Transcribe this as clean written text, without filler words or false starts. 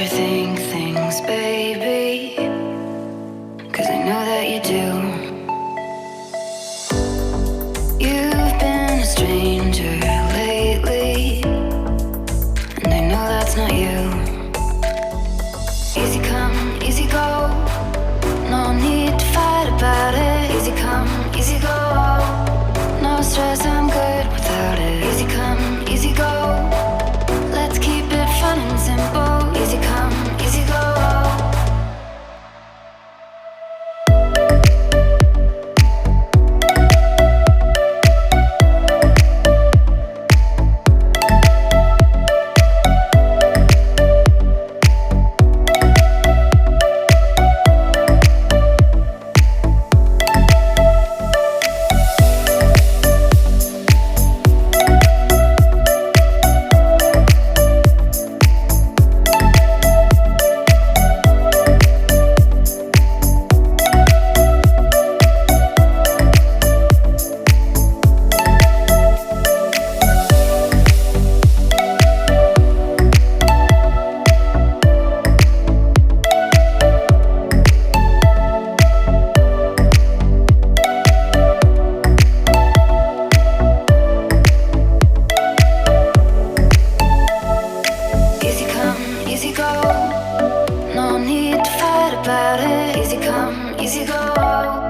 overthink things, baby, 'cause I know that you do. You've been a stranger lately, and I know that's not you. Easy come, easy go, no need to fight about it. Easy come, easy go, no stress, I'm good without it. Easy come, easy go, let's keep it fun and simple. Easy come, easy go. Easy go, no need to fight about it. Easy come, easy go.